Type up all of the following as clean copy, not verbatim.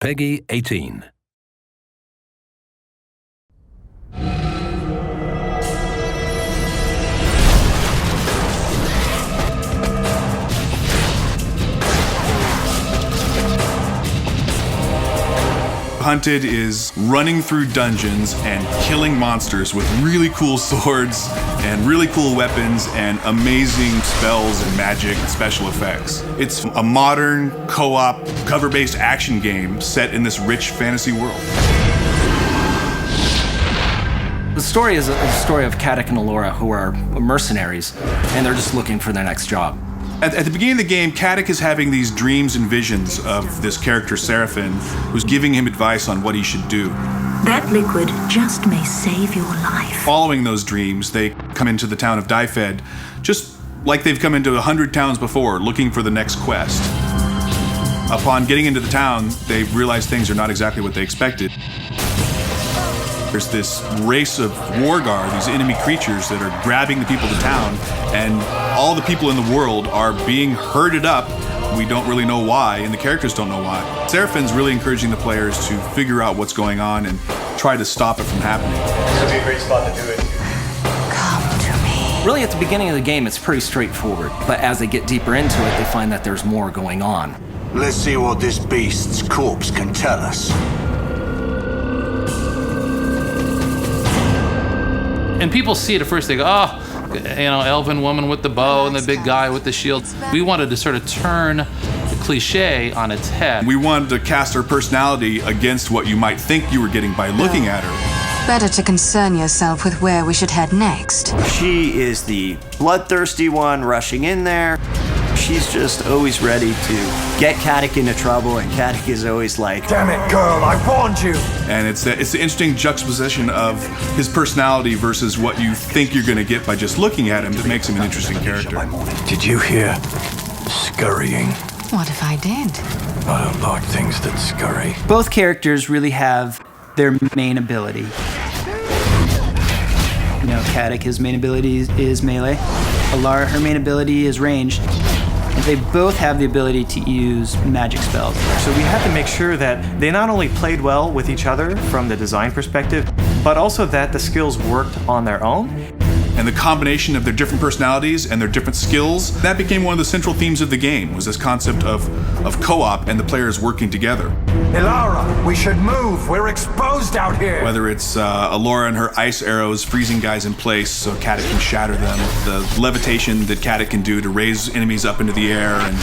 Peggy 18. Hunted is running through dungeons and killing monsters with really cool swords and really cool weapons and amazing spells and magic and special effects. It's a modern, co-op, cover-based action game set in this rich fantasy world. The story is a story of Caddick and Allura, who are mercenaries, and they're just looking for their next job. At the beginning of the game, Caddick is having these dreams and visions of this character, Seraphin, who's giving him advice on what he should do. That liquid just may save your life. Following those dreams, they come into the town of Dyfed, just like they've come into 100 towns before, looking for the next quest. Upon getting into the town, they realize things are not exactly what they expected. There's this race of war guard, these enemy creatures that are grabbing the people of the town, and all the people in the world are being herded up. We don't really know why, and the characters don't know why. Seraphin's really encouraging the players to figure out what's going on and try to stop it from happening. This would be a great spot to do it. Come to me. Really, at the beginning of the game, it's pretty straightforward, but as they get deeper into it, they find that there's more going on. Let's see what this beast's corpse can tell us. And people see it at first, they go, oh, elven woman with the bow and the big guy with the shield. We wanted to sort of turn the cliche on its head. We wanted to cast her personality against what you might think you were getting by looking at her. Better to concern yourself with where we should head next. She is the bloodthirsty one rushing in there. She's just always ready to get Caddick into trouble, and Caddick is always like, Damn it, girl, I warned you! And it's the interesting juxtaposition of his personality versus what you think you're going to get by just looking at him that makes him an interesting character. Did you hear scurrying? What if I did? I don't like things that scurry. Both characters really have their main ability. Caddick, his main ability is melee. Allura, her main ability is ranged. And they both have the ability to use magic spells. So we had to make sure that they not only played well with each other from the design perspective, but also that the skills worked on their own. And the combination of their different personalities and their different skills, that became one of the central themes of the game, was this concept of co-op and the players working together. Allura, we should move. We're exposed out here. Whether it's Allura and her ice arrows freezing guys in place so Caddick can shatter them, the levitation that Caddick can do to raise enemies up into the air and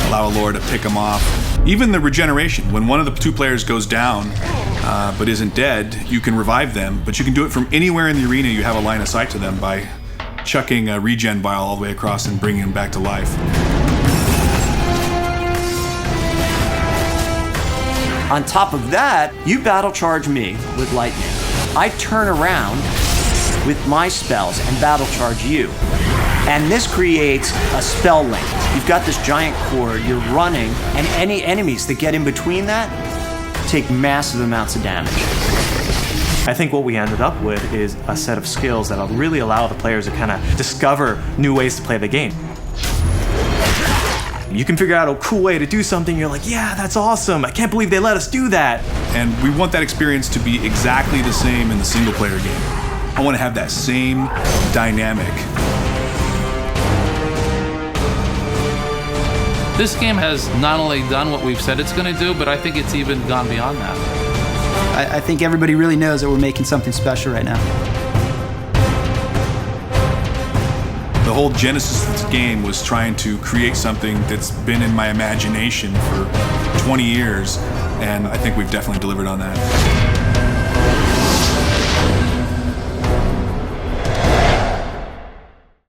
allow Allura to pick them off. Even the regeneration, when one of the two players goes down but isn't dead, you can revive them, but you can do it from anywhere in the arena. You have a line of sight to them by chucking a regen vial all the way across and bringing them back to life. on top of that, you battle charge me with lightning. I turn around with my spells and battle charge you. And this creates a spell link. You've got this giant cord, you're running, and any enemies that get in between that take massive amounts of damage. I think what we ended up with is a set of skills that'll really allow the players to kind of discover new ways to play the game. You can figure out a cool way to do something, you're like, yeah, that's awesome, I can't believe they let us do that. And we want that experience to be exactly the same in the single player game. I want to have that same dynamic. This game has not only done what we've said it's going to do, but I think it's even gone beyond that. I think everybody really knows that we're making something special right now. The whole genesis of this game was trying to create something that's been in my imagination for 20 years, and I think we've definitely delivered on that.